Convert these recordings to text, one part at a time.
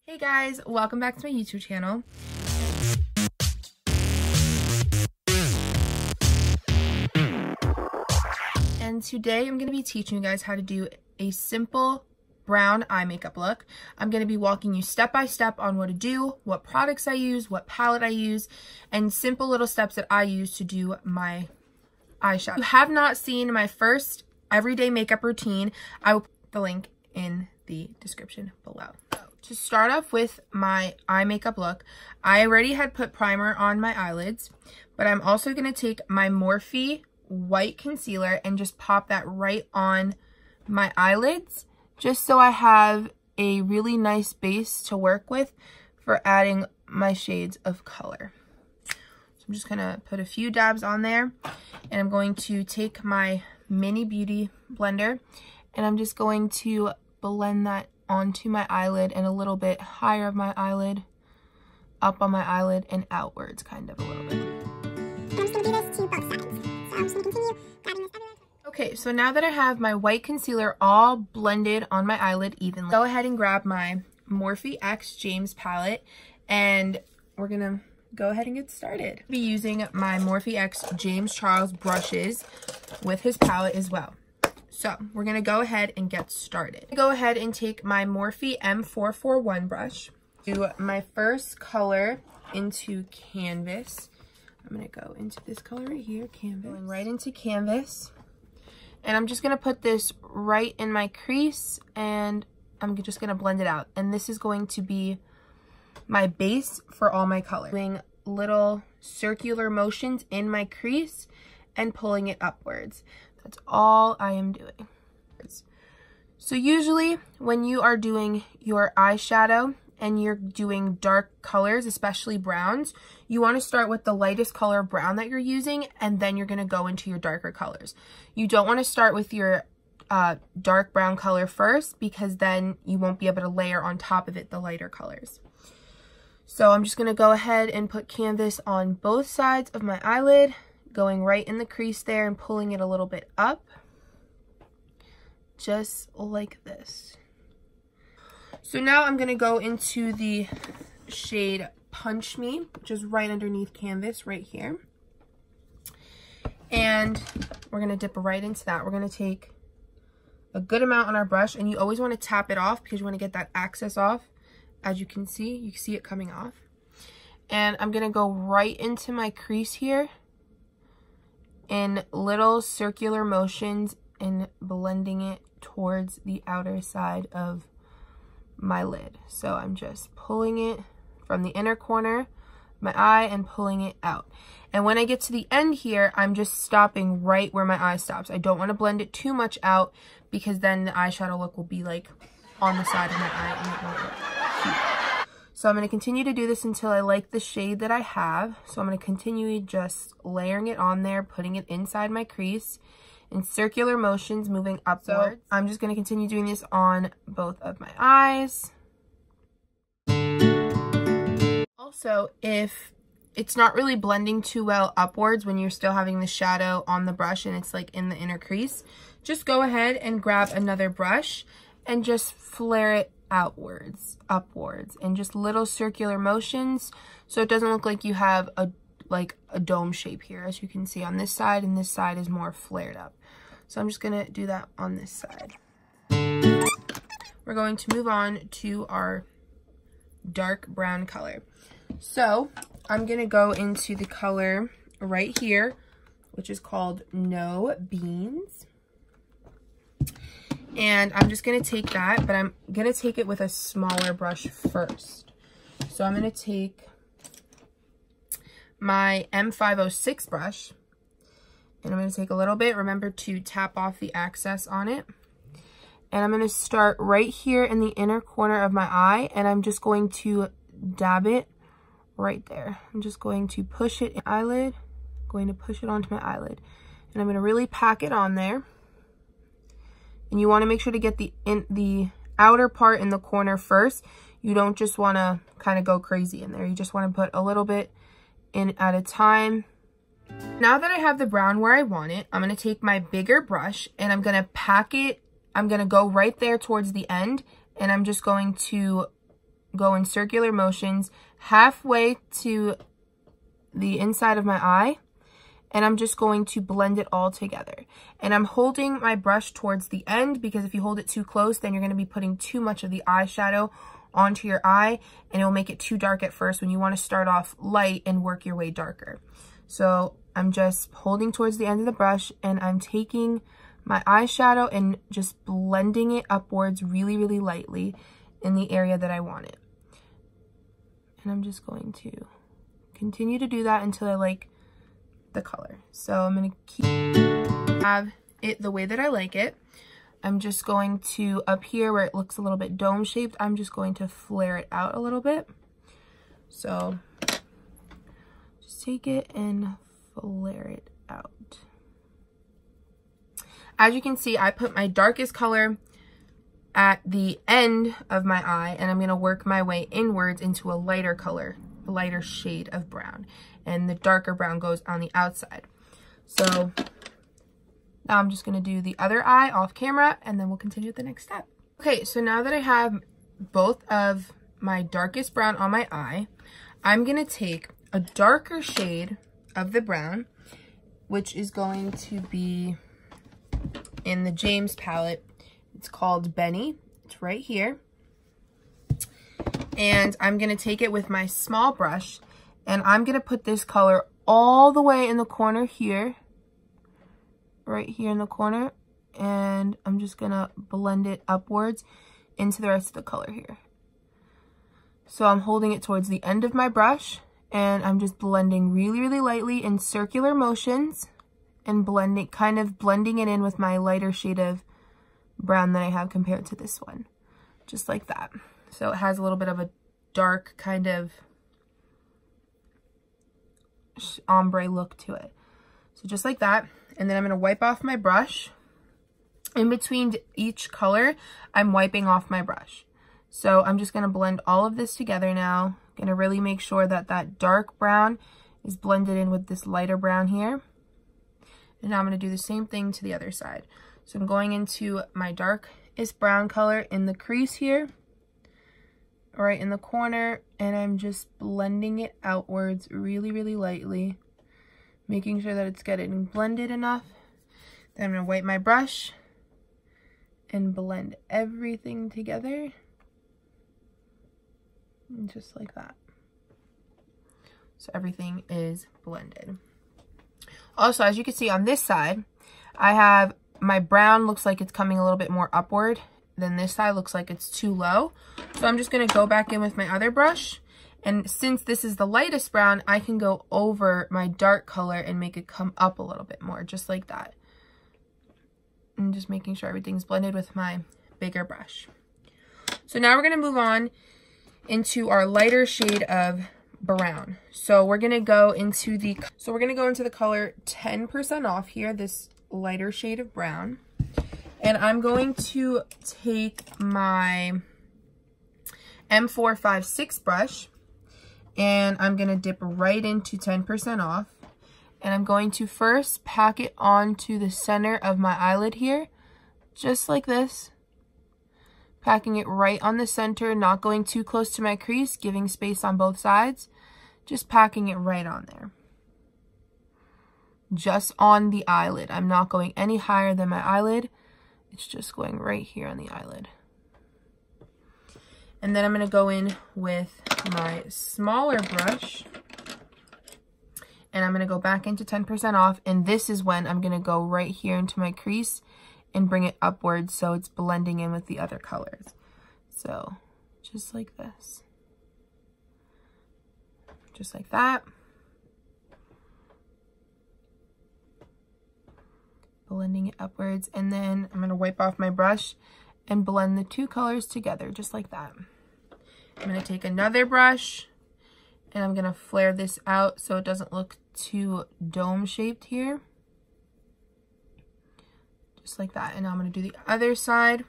Hey guys, welcome back to my YouTube channel. And today I'm going to be teaching you guys how to do a simple brown eye makeup look. I'm going to be walking you step by step on what to do, what products I use, what palette I use, and simple little steps that I use to do my eyeshadow. If you have not seen my first everyday makeup routine, I will put the link in the description below. To start off with my eye makeup look, I already had put primer on my eyelids, but I'm also going to take my Morphe white concealer and just pop that right on my eyelids, just so I have a really nice base to work with for adding my shades of color. So I'm just going to put a few dabs on there, and I'm going to take my mini beauty blender and I'm just going to blend that onto my eyelid and a little bit higher of my eyelid, up on my eyelid, and outwards kind of a little bit. I'm just going to do this to both sides. So I'm just going to continue grabbing this everywhere. Okay, so now that I have my white concealer all blended on my eyelid evenly, go ahead and grab my Morphe X James palette and we're going to go ahead and get started. I'll be using my Morphe X James Charles brushes with his palette as well. So we're going to go ahead and get started. Go ahead and take my Morphe M441 brush, do my first color into Canvas. I'm going to go into this color right here, Canvas. Going right into Canvas. And I'm just going to put this right in my crease and I'm just going to blend it out. And this is going to be my base for all my color. Doing little circular motions in my crease and pulling it upwards. That's all I am doing. So usually when you are doing your eyeshadow and you're doing dark colors, especially browns, you want to start with the lightest color of brown that you're using, and then you're going to go into your darker colors. You don't want to start with your dark brown color first, because then you won't be able to layer on top of it the lighter colors. So I'm just going to go ahead and put Canvas on both sides of my eyelid, going right in the crease there and pulling it a little bit up, just like this. So now I'm going to go into the shade Punch Me, which is right underneath Canvas right here. And we're going to dip right into that. We're going to take a good amount on our brush, and you always want to tap it off because you want to get that excess off. As you can see it coming off. And I'm going to go right into my crease here in little circular motions and blending it towards the outer side of my lid. So I'm just pulling it from the inner corner of my eye and pulling it out. And when I get to the end here, I'm just stopping right where my eye stops. I don't want to blend it too much out because then the eyeshadow look will be like on the side of my eye and it won't look cute. So I'm going to continue to do this until I like the shade that I have. So I'm going to continue just layering it on there, putting it inside my crease in circular motions, moving upwards. So I'm just going to continue doing this on both of my eyes. Also, if it's not really blending too well upwards when you're still having the shadow on the brush and it's like in the inner crease, just go ahead and grab another brush and just flare it upwards, and just little circular motions so it doesn't look like you have a dome shape here. As you can see on this side, and this side is more flared up. So I'm just gonna do that on this side. We're going to move on to our dark brown color. So I'm gonna go into the color right here, which is called No Beans. And I'm just going to take that, but I'm going to take it with a smaller brush first. So I'm going to take my M506 brush, and I'm going to take a little bit. Remember to tap off the excess on it. And I'm going to start right here in the inner corner of my eye, and I'm just going to dab it right there. I'm just going to push it in my eyelid, going to push it onto my eyelid. And I'm going to really pack it on there. And you want to make sure to get the outer part in the corner first. You don't just want to kind of go crazy in there. You just want to put a little bit in at a time. Now that I have the brown where I want it, I'm going to take my bigger brush and I'm going to pack it. I'm going to go right there towards the end, and I'm just going to go in circular motions halfway to the inside of my eye, and I'm just going to blend it all together. And I'm holding my brush towards the end, because if you hold it too close, then you're going to be putting too much of the eyeshadow onto your eye, and it will make it too dark at first when you want to start off light and work your way darker. So I'm just holding towards the end of the brush, and I'm taking my eyeshadow and just blending it upwards really, really lightly in the area that I want it. And I'm just going to continue to do that until I like the color. So I'm going to have it the way that I like it. I'm just going to, up here where it looks a little bit dome shaped, I'm just going to flare it out a little bit. So just take it and flare it out. As you can see, I put my darkest color at the end of my eye, and I'm going to work my way inwards into a lighter color, a lighter shade of brown, and the darker brown goes on the outside. So now I'm just going to do the other eye off camera, and then we'll continue with the next step. Okay, so now that I have both of my darkest brown on my eye, I'm going to take a darker shade of the brown, which is going to be in the James palette. It's called Benny. It's right here. And I'm going to take it with my small brush, and I'm going to put this color all the way in the corner here, right here in the corner, and I'm just going to blend it upwards into the rest of the color here. So I'm holding it towards the end of my brush, and I'm just blending really, really lightly in circular motions, and blending, kind of blending it in with my lighter shade of brown that I have compared to this one, just like that. So it has a little bit of a dark kind of ombre look to it. So just like that. And then I'm going to wipe off my brush. In between each color, I'm wiping off my brush. So I'm just going to blend all of this together now. Going to really make sure that that dark brown is blended in with this lighter brown here. And now I'm going to do the same thing to the other side. So I'm going into my darkest brown color in the crease here, right in the corner, and I'm just blending it outwards really, really lightly, making sure that it's getting blended enough. Then I'm going to wipe my brush and blend everything together, and just like that. So everything is blended. Also, as you can see on this side, I have my brown looks like it's coming a little bit more upward. Then this side looks like it's too low. So I'm just going to go back in with my other brush. And since this is the lightest brown, I can go over my dark color and make it come up a little bit more, just like that. And just making sure everything's blended with my bigger brush. So now we're going to move on into our lighter shade of brown. So we're going to go into the color 10% off here, this lighter shade of brown. And I'm going to take my M456 brush, and I'm going to dip right into 10% off. And I'm going to first pack it onto the center of my eyelid here, just like this. Packing it right on the center, not going too close to my crease, giving space on both sides. Just packing it right on there. Just on the eyelid. I'm not going any higher than my eyelid. It's just going right here on the eyelid. And then I'm going to go in with my smaller brush, and I'm going to go back into 10% off, and this is when I'm going to go right here into my crease and bring it upwards so it's blending in with the other colors. So just like this. Just like that. Blending it upwards, and then I'm going to wipe off my brush and blend the two colors together, just like that. I'm going to take another brush, and I'm going to flare this out so it doesn't look too dome shaped here. Just like that. And now I'm going to do the other side.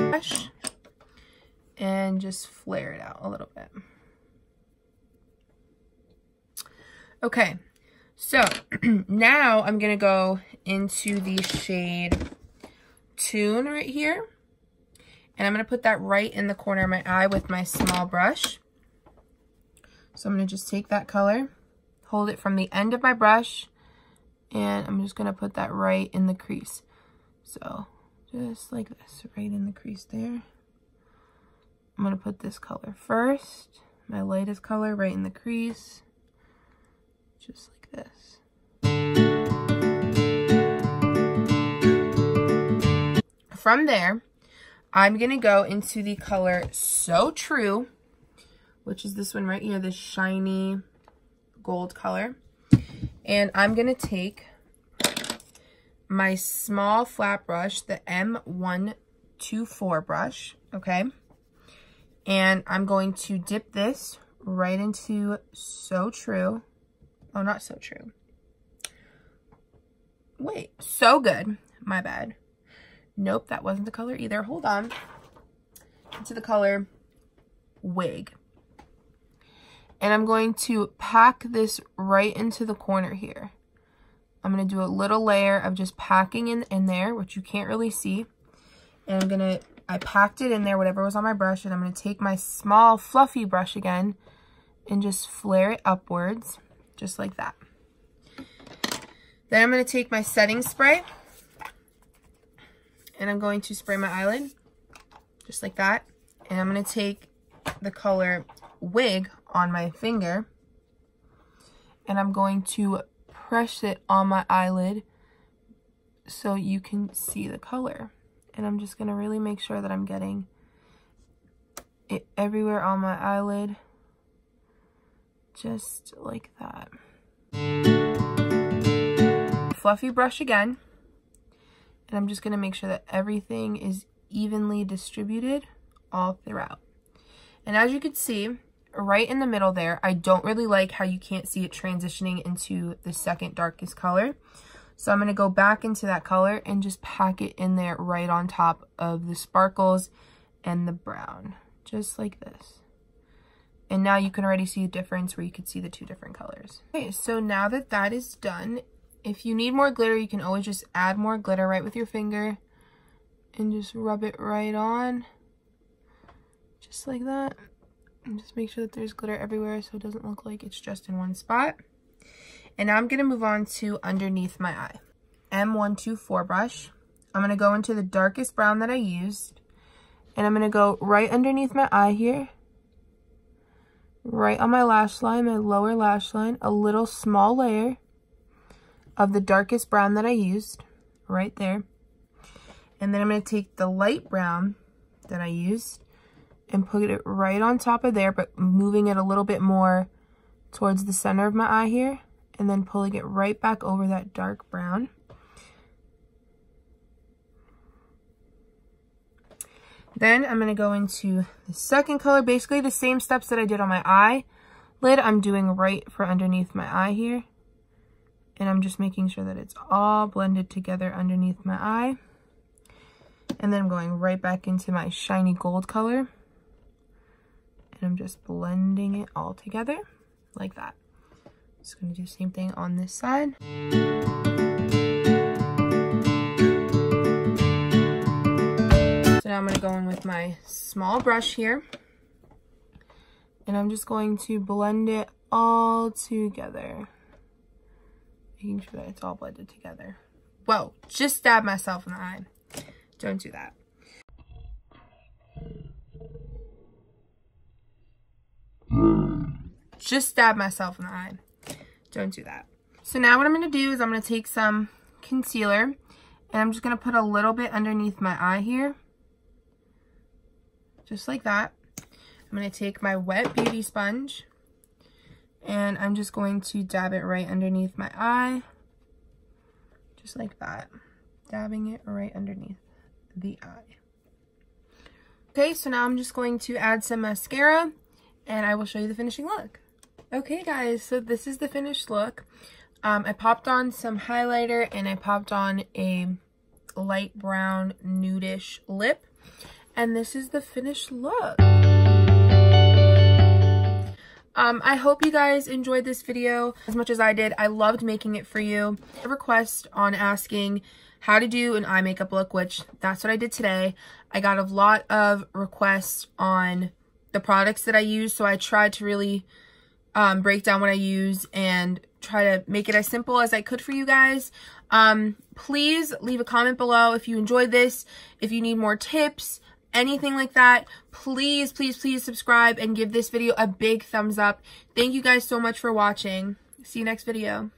Brush, and just flare it out a little bit. Okay. So now I'm going to go into the shade Tune right here. And I'm going to put that right in the corner of my eye with my small brush. So I'm going to just take that color, hold it from the end of my brush, and I'm just going to put that right in the crease. So just like this, right in the crease there. I'm going to put this color first, my lightest color right in the crease, just like this. From there, I'm going to go into the color So True, which is this one right here, this shiny gold color. And I'm going to take my small flat brush, the M124 brush, okay? And I'm going to dip this right into So True. Oh, not So True. Wait, So Good. My bad. Nope, that wasn't the color either. Hold on. Into the color Wig. And I'm going to pack this right into the corner here. I'm going to do a little layer of just packing in there, which you can't really see. And I packed it in there, whatever was on my brush, and I'm going to take my small fluffy brush again and just flare it upwards, just like that. Then I'm going to take my setting spray. And I'm going to spray my eyelid, just like that. And I'm going to take the color Wig on my finger. And I'm going to press it on my eyelid so you can see the color. And I'm just going to really make sure that I'm getting it everywhere on my eyelid. Just like that. Fluffy brush again. And I'm just going to make sure that everything is evenly distributed all throughout. And as you can see, right in the middle there, I don't really like how you can't see it transitioning into the second darkest color. So I'm going to go back into that color and just pack it in there right on top of the sparkles and the brown. Just like this. And now you can already see a difference where you could see the two different colors. Okay, so now that that is done, if you need more glitter, you can always just add more glitter right with your finger and just rub it right on, just like that. And just make sure that there's glitter everywhere so it doesn't look like it's just in one spot. And now I'm going to move on to underneath my eye. M124 brush. I'm going to go into the darkest brown that I used, and I'm going to go right underneath my eye here, right on my lash line, my lower lash line, a little small layer of the darkest brown that I used right there. And then I'm going to take the light brown that I used and put it right on top of there, but moving it a little bit more towards the center of my eye here, and then pulling it right back over that dark brown. Then I'm going to go into the second color, basically the same steps that I did on my eyelid, I'm doing right for underneath my eye here. And I'm just making sure that it's all blended together underneath my eye. And then I'm going right back into my shiny gold color. And I'm just blending it all together like that. Just going to do the same thing on this side. So now I'm going to go in with my small brush here. And I'm just going to blend it all together. Making sure that it's all blended together. Whoa, just stabbed myself in the eye. Don't do that. Just stabbed myself in the eye. Don't do that. So now what I'm going to do is I'm going to take some concealer and I'm just going to put a little bit underneath my eye here. Just like that. I'm going to take my wet beauty sponge and I'm just going to dab it right underneath my eye. Just like that. Dabbing it right underneath the eye. Okay, so now I'm just going to add some mascara and I will show you the finishing look. Okay guys, so this is the finished look. I popped on some highlighter and I popped on a light brown nudish lip. And this is the finished look. I hope you guys enjoyed this video as much as I did. I loved making it for you. A request on asking how to do an eye makeup look, which that's what I did today. I got a lot of requests on the products that I use, so I tried to really break down what I use and try to make it as simple as I could for you guys. Please leave a comment below if you enjoyed this, if you need more tips, anything like that. Please, please, please subscribe and give this video a big thumbs up. Thank you guys so much for watching. See you next video.